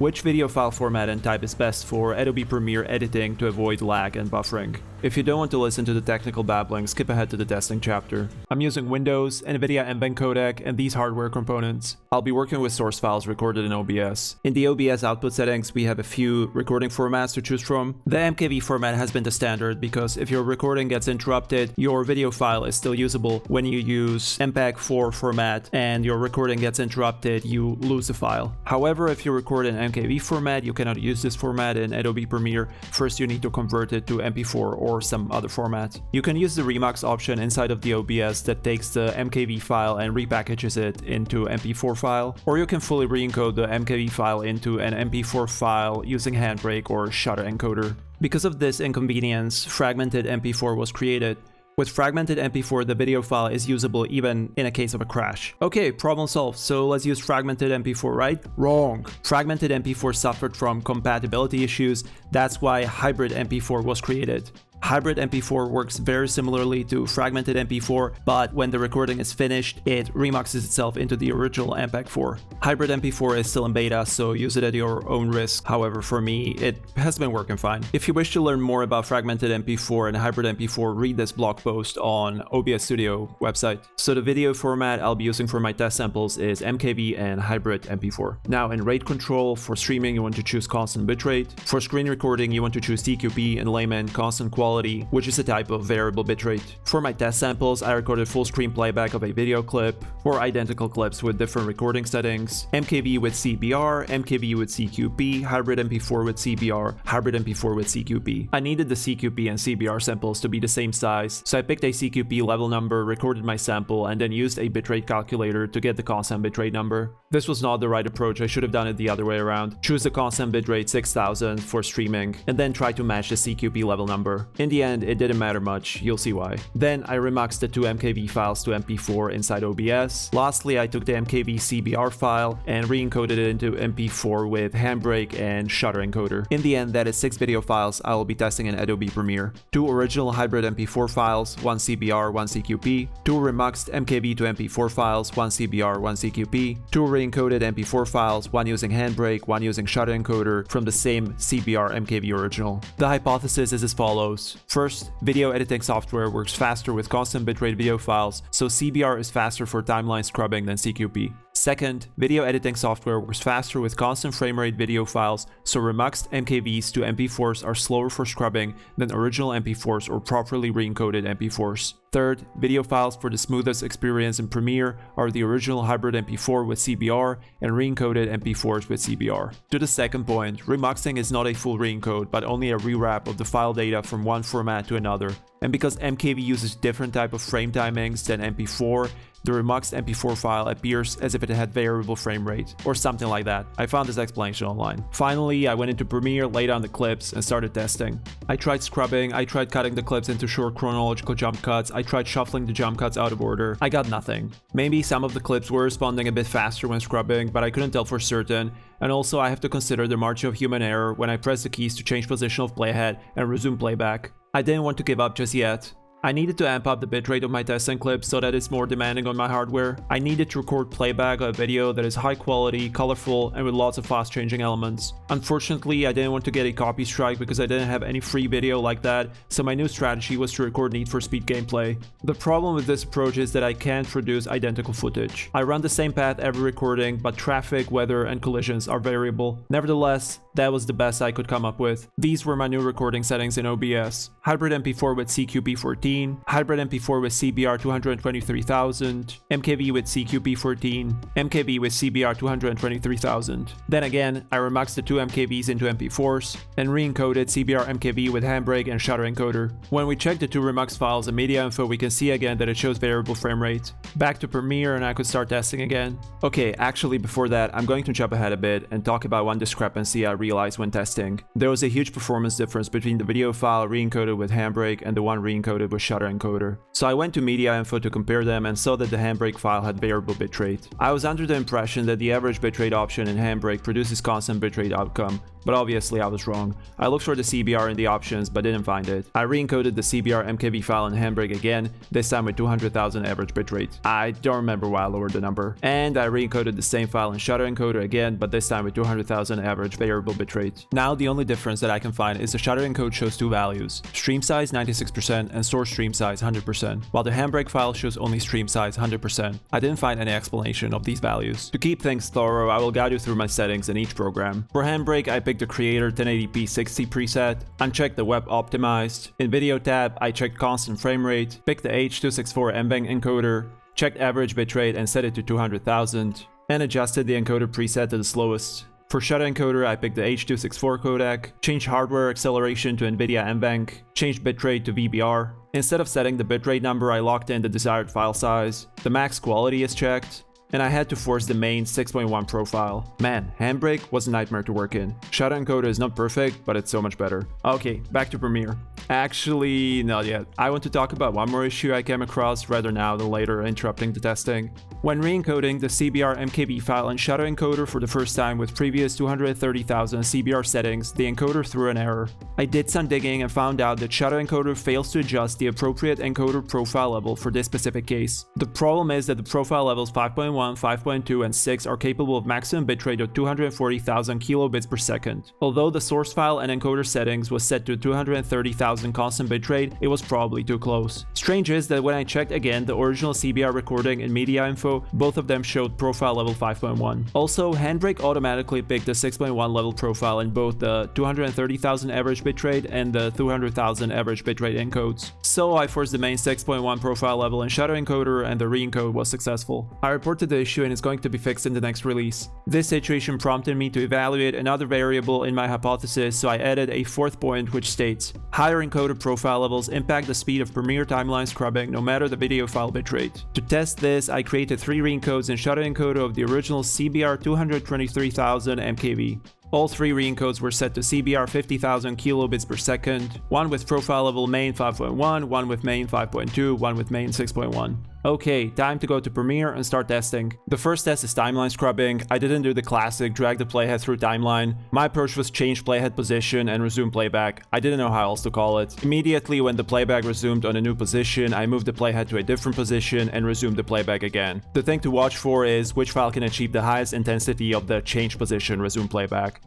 Which video file format and type is best for Adobe Premiere editing to avoid lag and buffering? If you don't want to listen to the technical babbling, skip ahead to the testing chapter. I'm using Windows, Nvidia Nvenc codec, and these hardware components. I'll be working with source files recorded in OBS. In the OBS output settings, we have a few recording formats to choose from. The MKV format has been the standard because if your recording gets interrupted, your video file is still usable. When you use MPEG-4 format and your recording gets interrupted, you lose the file. However, if you record in MKV format, you cannot use this format in Adobe Premiere. First, you need to convert it to MP4 or some other format. You can use the Remux option inside of the OBS that takes the MKV file and repackages it into MP4 file, or you can fully re-encode the MKV file into an MP4 file using Handbrake or Shutter Encoder. Because of this inconvenience, fragmented MP4 was created. With fragmented MP4, the video file is usable even in a case of a crash. Okay, problem solved, so let's use fragmented MP4, right? Wrong. Fragmented MP4 suffered from compatibility issues, that's why hybrid MP4 was created. Hybrid MP4 works very similarly to fragmented MP4, but when the recording is finished, it remuxes itself into the original MPEG-4. Hybrid MP4 is still in beta, so use it at your own risk. However, for me, it has been working fine. If you wish to learn more about fragmented MP4 and hybrid MP4, read this blog post on OBS Studio website. So the video format I'll be using for my test samples is MKV and hybrid MP4. Now in rate control, for streaming you want to choose constant bitrate. For screen recording you want to choose TQP, in layman constant quality, which is a type of variable bitrate. For my test samples, I recorded full screen playback of a video clip, or identical clips with different recording settings, MKV with CBR, MKV with CQP, hybrid MP4 with CBR, hybrid MP4 with CQP. I needed the CQP and CBR samples to be the same size, so I picked a CQP level number, recorded my sample, and then used a bitrate calculator to get the constant bitrate number. This was not the right approach, I should have done it the other way around. Choose the constant bitrate 6000 for streaming, and then try to match the CQP level number. In the end, it didn't matter much, you'll see why. Then I remuxed the two MKV files to MP4 inside OBS. Lastly, I took the MKV CBR file and re-encoded it into MP4 with Handbrake and Shutter Encoder. In the end, that is 6 video files I will be testing in Adobe Premiere. 2 original hybrid MP4 files, 1 CBR, 1 CQP, 2 remuxed MKV to MP4 files, 1 CBR, 1 CQP, 2 re-encoded MP4 files, 1 using Handbrake, 1 using Shutter Encoder from the same CBR MKV original. The hypothesis is as follows. First, video editing software works faster with constant bitrate video files, so CBR is faster for timeline scrubbing than CQP. Second, video editing software works faster with constant frame rate video files, so remuxed MKVs to MP4s are slower for scrubbing than original MP4s or properly re-encoded MP4s. Third, video files for the smoothest experience in Premiere are the original hybrid MP4 with CBR and re-encoded MP4s with CBR. To the second point, remuxing is not a full re-encode, but only a rewrap of the file data from one format to another. And because MKV uses different type of frame timings than MP4, the remuxed MP4 file appears as if it had variable frame rate, or something like that. I found this explanation online. Finally, I went into Premiere, laid down the clips, and started testing. I tried scrubbing, I tried cutting the clips into short chronological jump cuts, I tried shuffling the jump cuts out of order. I got nothing. Maybe some of the clips were responding a bit faster when scrubbing, but I couldn't tell for certain, and also I have to consider the margin of human error when I press the keys to change position of playhead and resume playback. I didn't want to give up just yet. I needed to amp up the bitrate of my testing clips so that it's more demanding on my hardware. I needed to record playback of a video that is high quality, colorful, and with lots of fast changing elements. Unfortunately, I didn't want to get a copy strike because I didn't have any free video like that, so my new strategy was to record Need for Speed gameplay. The problem with this approach is that I can't produce identical footage. I run the same path every recording, but traffic, weather, and collisions are variable. Nevertheless, that was the best I could come up with. These were my new recording settings in OBS. Hybrid MP4 with CQP14, hybrid MP4 with CBR 223,000, MKV with CQP14, MKV with CBR 223,000. Then again, I remuxed the two MKVs into MP4s, and re-encoded CBR MKV with Handbrake and Shutter Encoder. When we check the two remux files in media info, we can see again that it shows variable frame rate. Back to Premiere and I could start testing again. Okay, actually before that, I'm going to jump ahead a bit and talk about one discrepancy I realized when testing. There was a huge performance difference between the video file re-encoded with Handbrake and the one re-encoded with with Shutter Encoder. So I went to media info to compare them and saw that the Handbrake file had variable bitrate. I was under the impression that the average bitrate option in Handbrake produces constant bitrate outcome, but obviously I was wrong. I looked for the CBR in the options but didn't find it. I re-encoded the CBR MKV file in Handbrake again, this time with 200,000 average bitrate. I don't remember why I lowered the number. And I re-encoded the same file in Shutter Encoder again, but this time with 200,000 average variable bitrate. Now the only difference that I can find is the Shutter Encode shows two values, stream size 96% and source stream size 100%, while the Handbrake file shows only stream size 100%. I didn't find any explanation of these values. To keep things thorough, I will guide you through my settings in each program. For Handbrake, I picked the Creator 1080p 60 preset, unchecked the Web Optimized. In Video tab, I checked constant frame rate, picked the H.264 Nvenc encoder, checked average bitrate and set it to 200,000, and adjusted the encoder preset to the slowest. For Shutter Encoder, I picked the H.264 codec, changed hardware acceleration to Nvidia Nvenc, changed bitrate to VBR. Instead of setting the bitrate number, I locked in the desired file size. The max quality is checked, and I had to force the main 6.1 profile. Man, Handbrake was a nightmare to work in. Shutter Encoder is not perfect, but it's so much better. Okay, back to Premiere. Actually, not yet. I want to talk about one more issue I came across rather now than later, interrupting the testing. When re-encoding the CBR MKV file in Shutter Encoder for the first time with previous 230,000 CBR settings, the encoder threw an error. I did some digging and found out that Shutter Encoder fails to adjust the appropriate encoder profile level for this specific case. The problem is that the profile levels 5.1, 5.2, and 6 are capable of maximum bitrate of 240,000 kilobits per second. Although the source file and encoder settings was set to 230,000 constant bitrate, it was probably too close. Strange is that when I checked again the original CBR recording in media info, both of them showed profile level 5.1. Also, Handbrake automatically picked the 6.1 level profile in both the 230,000 average bitrate and the 200,000 average bitrate encodes. So I forced the main 6.1 profile level in Shutter Encoder and the re-encode was successful. I reported the issue and it's going to be fixed in the next release. This situation prompted me to evaluate another variable in my hypothesis, so I added a fourth point which states, higher encoder profile levels impact the speed of Premiere timeline scrubbing no matter the video file bitrate. To test this, I created 3 re-encodes in Shutter Encoder of the original CBR 223,000 MKV. All 3 re-encodes were set to CBR 50,000 kilobits per second, one with profile level main 5.1, one with main 5.2, one with main 6.1. Okay, time to go to Premiere and start testing. The first test is timeline scrubbing. I didn't do the classic drag the playhead through timeline. My approach was change playhead position and resume playback. I didn't know how else to call it. Immediately when the playback resumed on a new position, I moved the playhead to a different position and resumed the playback again. The thing to watch for is which file can achieve the highest intensity of the change position resume playback.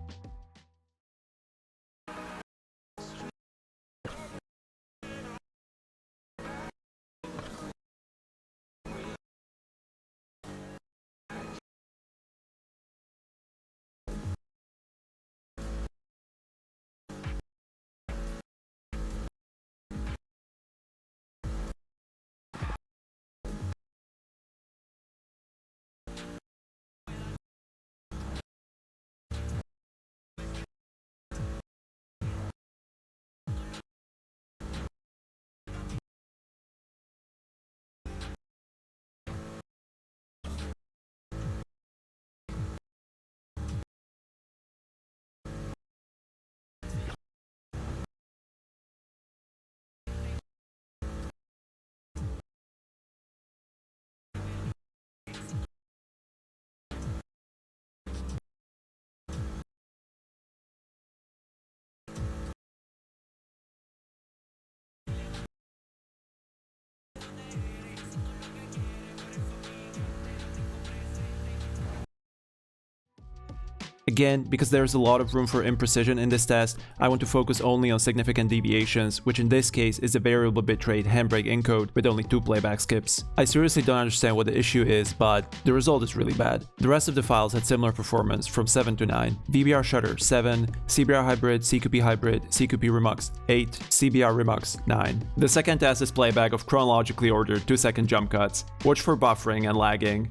Again, because there is a lot of room for imprecision in this test, I want to focus only on significant deviations, which in this case is a variable bitrate Handbrake encode with only 2 playback skips. I seriously don't understand what the issue is, but the result is really bad. The rest of the files had similar performance from 7 to 9. VBR Shutter 7, CBR Hybrid, CQP Hybrid, CQP Remux 8, CBR Remux 9. The second test is playback of chronologically ordered 2-second jump cuts. Watch for buffering and lagging.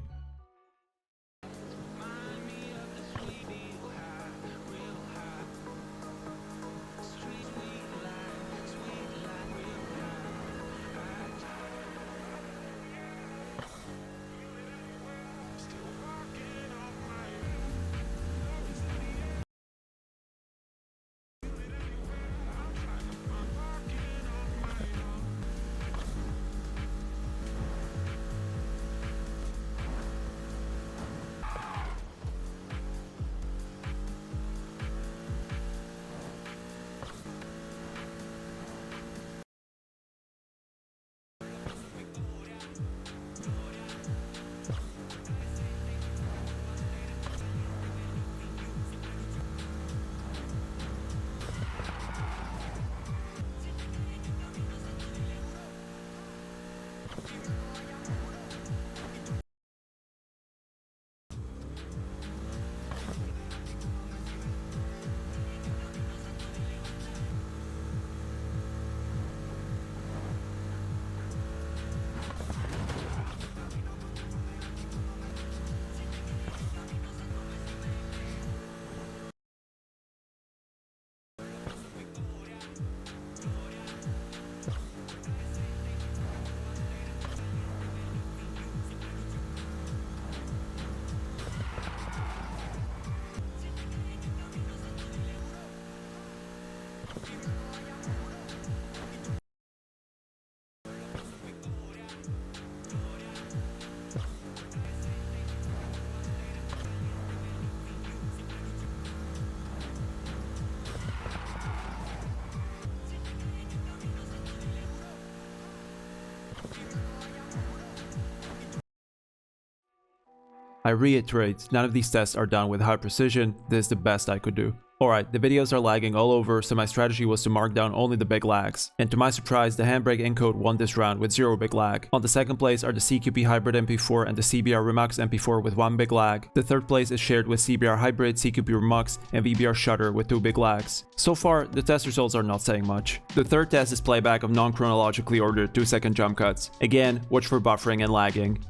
I reiterate, none of these tests are done with high precision. This is the best I could do. Alright, the videos are lagging all over, so my strategy was to mark down only the big lags. And to my surprise, the Handbrake encode won this round with 0 big lag. On the second place are the CQP Hybrid MP4 and the CBR Remux MP4 with 1 big lag. The third place is shared with CBR Hybrid, CQP Remux, and VBR Shutter with 2 big lags. So far, the test results are not saying much. The third test is playback of non-chronologically ordered 2-second jump cuts. Again, watch for buffering and lagging.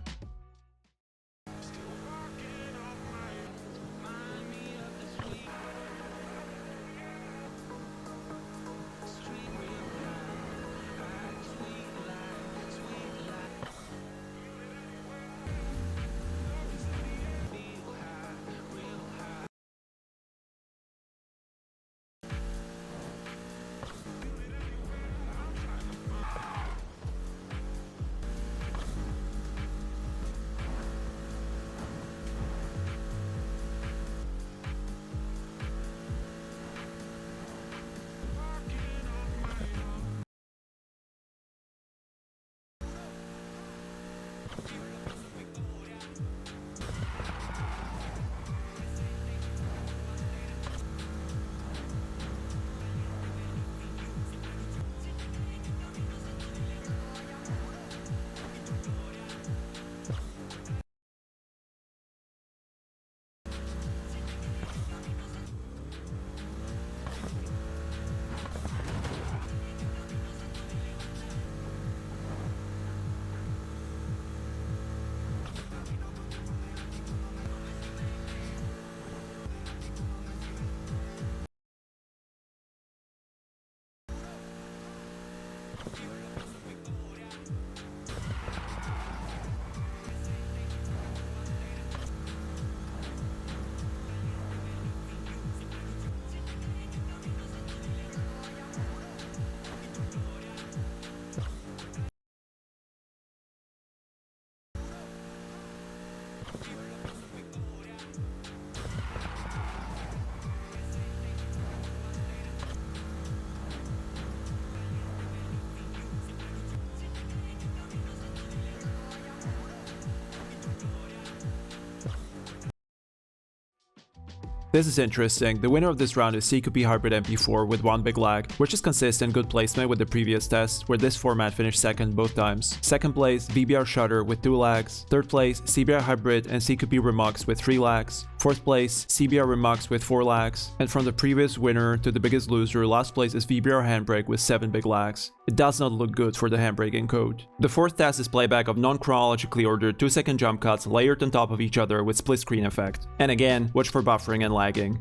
This is interesting. The winner of this round is CQP Hybrid MP4 with 1 big lag, which is consistent good placement with the previous test, where this format finished second both times. Second place, VBR Shutter with 2 lags. Third place, CBR Hybrid and CQP Remux with 3 lags. Fourth place, CBR Remux with 4 lags. And from the previous winner to the biggest loser, last place is VBR Handbrake with 7 big lags. It does not look good for the Handbrake encode. The fourth test is playback of non-chronologically ordered 2-second jump cuts layered on top of each other with split screen effect. And again, watch for buffering and lagging.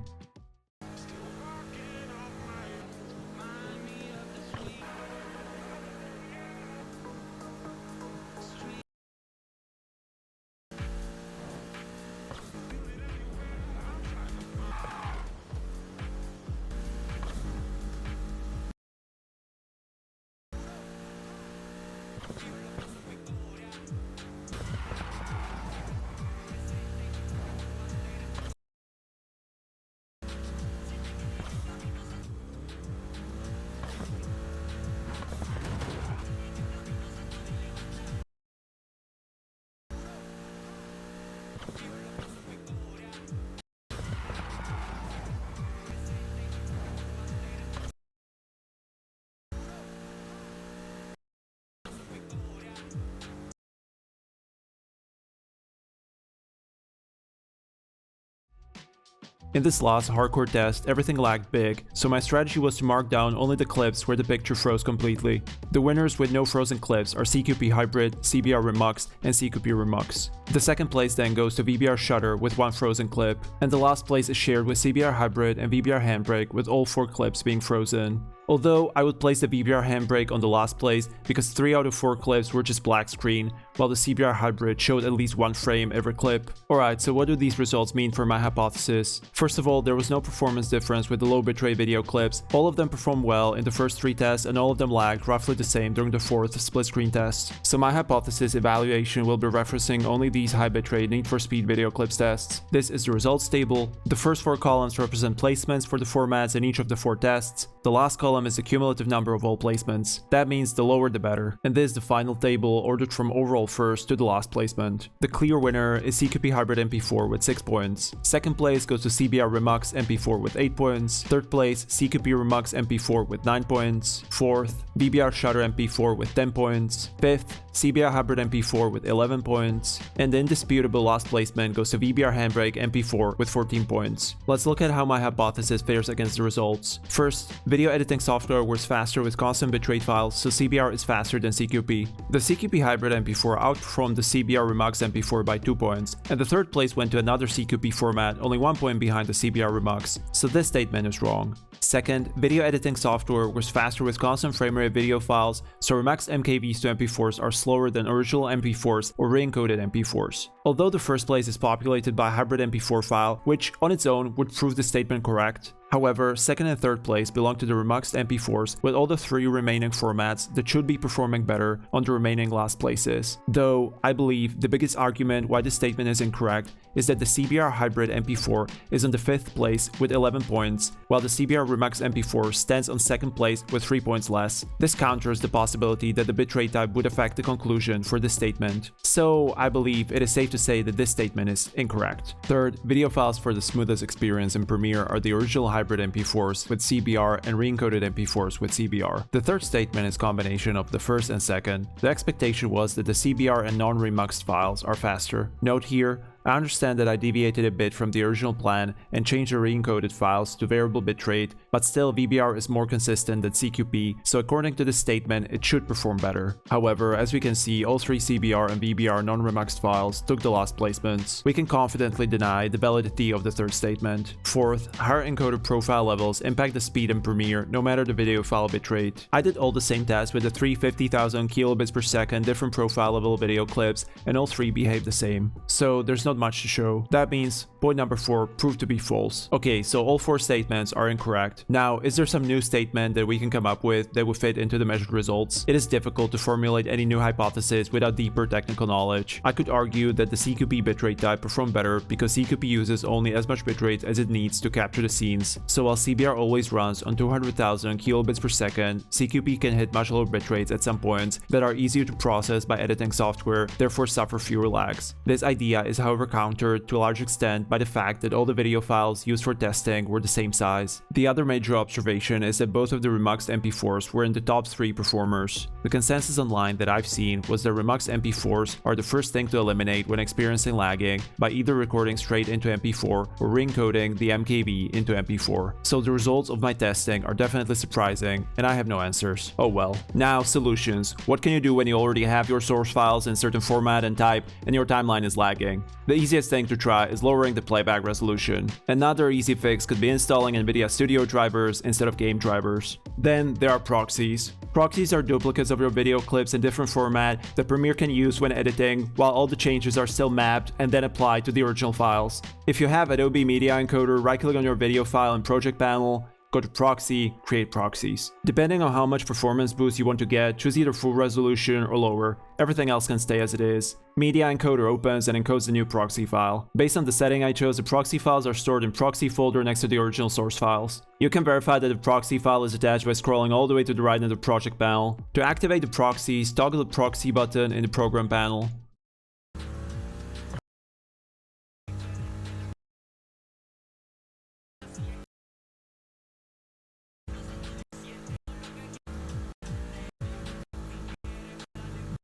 In this last hardcore test, everything lagged big, so my strategy was to mark down only the clips where the picture froze completely. The winners with no frozen clips are CQP Hybrid, CBR Remux, and CQP Remux. The second place then goes to VBR Shutter with 1 frozen clip, and the last place is shared with CBR Hybrid and VBR Handbrake with all 4 clips being frozen. Although I would place the VBR Handbrake on the last place because 3 out of 4 clips were just black screen, while the CBR Hybrid showed at least one frame every clip. Alright, so what do these results mean for my hypothesis? First of all, there was no performance difference with the low bitrate video clips. All of them performed well in the first 3 tests and all of them lagged roughly the same during the 4th split screen test. So my hypothesis evaluation will be referencing only these high bitrate Need for Speed video clips tests. This is the results table. The first 4 columns represent placements for the formats in each of the 4 tests. The last column is the cumulative number of all placements. That means the lower the better. And this is the final table ordered from overall first to the last placement. The clear winner is CQP Hybrid MP4 with 6 points. Second place goes to CBR Remux MP4 with 8 points. Third place, CQP Remux MP4 with 9 points. Fourth, VBR Shutter MP4 with 10 points. Fifth, CBR Hybrid MP4 with 11 points. And the indisputable last placement goes to VBR Handbrake MP4 with 14 points. Let's look at how my hypothesis fares against the results. First, video editing software works faster with constant bitrate files, so CBR is faster than CQP. The CQP Hybrid MP4 outperformed the CBR Remux MP4 by 2 points, and the third place went to another CQP format, only 1 point behind the CBR Remux, so this statement is wrong. Second, video editing software was faster with constant frame rate video files, so remixed MKVs to MP4s are slower than original MP4s or re-encoded MP4s. Although the first place is populated by a hybrid MP4 file, which on its own would prove the statement correct, however, second and third place belong to the remixed MP4s with all the 3 remaining formats that should be performing better on the remaining last places. Though, I believe the biggest argument why this statement is incorrect is that the CBR Hybrid MP4 is on the 5th place with 11 points, while the CBR Remix MP4 stands on 2nd place with 3 points less. This counters the possibility that the bitrate type would affect the conclusion for this statement. So, I believe it is safe to say that this statement is incorrect. Third, video files for the smoothest experience in Premiere are the original hybrid MP4s with CBR and re-encoded MP4s with CBR. The third statement is a combination of the first and second. The expectation was that the CBR and non-remuxed files are faster. Note here, I understand that I deviated a bit from the original plan and changed the re-encoded files to variable bitrate, but still VBR is more consistent than CQP, so according to this statement, it should perform better. However, as we can see, all 3 CBR and VBR non-remuxed files took the last placements. We can confidently deny the validity of the third statement. Fourth, higher encoder profile levels impact the speed in Premiere no matter the video file bitrate. I did all the same tests with the 3 50,000 kilobits per second different profile level video clips, and all 3 behave the same. So there's no much to show. That means point number 4 proved to be false. Okay, so all 4 statements are incorrect. Now, is there some new statement that we can come up with that would fit into the measured results? It is difficult to formulate any new hypothesis without deeper technical knowledge. I could argue that the CQP bitrate type performed better because CQP uses only as much bitrate as it needs to capture the scenes. So while CBR always runs on 200,000 kilobits per second, CQP can hit much lower bitrates at some points that are easier to process by editing software, therefore suffer fewer lags. This idea is however countered to a large extent by the fact that all the video files used for testing were the same size. The other major observation is that both of the remuxed MP4s were in the top 3 performers. The consensus online that I've seen was that remuxed MP4s are the first thing to eliminate when experiencing lagging by either recording straight into MP4 or re-encoding the MKV into MP4. So the results of my testing are definitely surprising, and I have no answers. Oh well. Now, solutions. What can you do when you already have your source files in certain format and type and your timeline is lagging? The easiest thing to try is lowering the playback resolution. Another easy fix could be installing Nvidia Studio drivers instead of game drivers. Then there are proxies. Proxies are duplicates of your video clips in different format that Premiere can use when editing, while all the changes are still mapped and then applied to the original files. If you have Adobe Media Encoder, right-click on your video file in Project Panel, go to Proxy, create proxies. Depending on how much performance boost you want to get, choose either full resolution or lower. Everything else can stay as it is. Media Encoder opens and encodes the new proxy file. Based on the setting I chose, the proxy files are stored in proxy folder next to the original source files. You can verify that the proxy file is attached by scrolling all the way to the right in the project panel. To activate the proxies, toggle the proxy button in the program panel.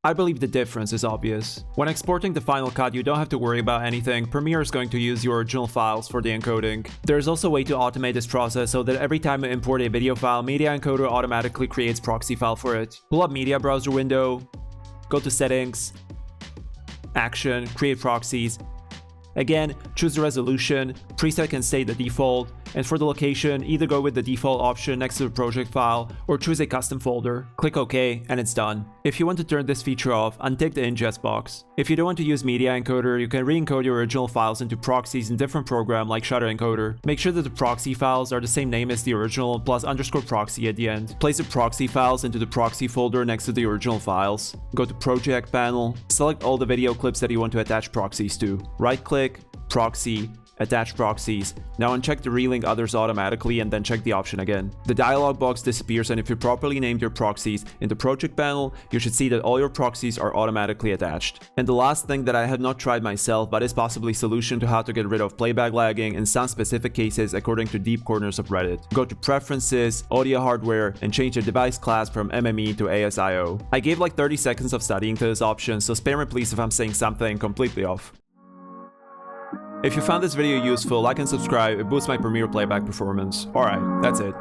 I believe the difference is obvious. When exporting the final cut, you don't have to worry about anything. Premiere is going to use your original files for the encoding. There's also a way to automate this process so that every time you import a video file, Media Encoder automatically creates proxy file for it. Pull up Media Browser window, go to Settings, Action, Create Proxies. Again, choose the resolution, preset can stay the default, And for the location, either go with the default option next to the project file or choose a custom folder. Click OK and it's done. If you want to turn this feature off, untick the ingest box. If you don't want to use Media Encoder, you can re-encode your original files into proxies in different program like Shutter Encoder. Make sure that the proxy files are the same name as the original plus _proxy at the end. Place the proxy files into the proxy folder next to the original files. Go to Project panel, select all the video clips that you want to attach proxies to. Right-click, Proxy, Attach proxies. Now uncheck the relink others automatically and then check the option again. The dialog box disappears, and if you properly named your proxies in the project panel, you should see that all your proxies are automatically attached. And the last thing that I have not tried myself but is possibly a solution to how to get rid of playback lagging in some specific cases according to deep corners of Reddit. Go to Preferences, Audio Hardware, and change the device class from MME to ASIO. I gave like 30 seconds of studying to this option, so spare me please if I'm saying something completely off. If you found this video useful, like and subscribe, it boosts my Premiere playback performance. Alright, that's it.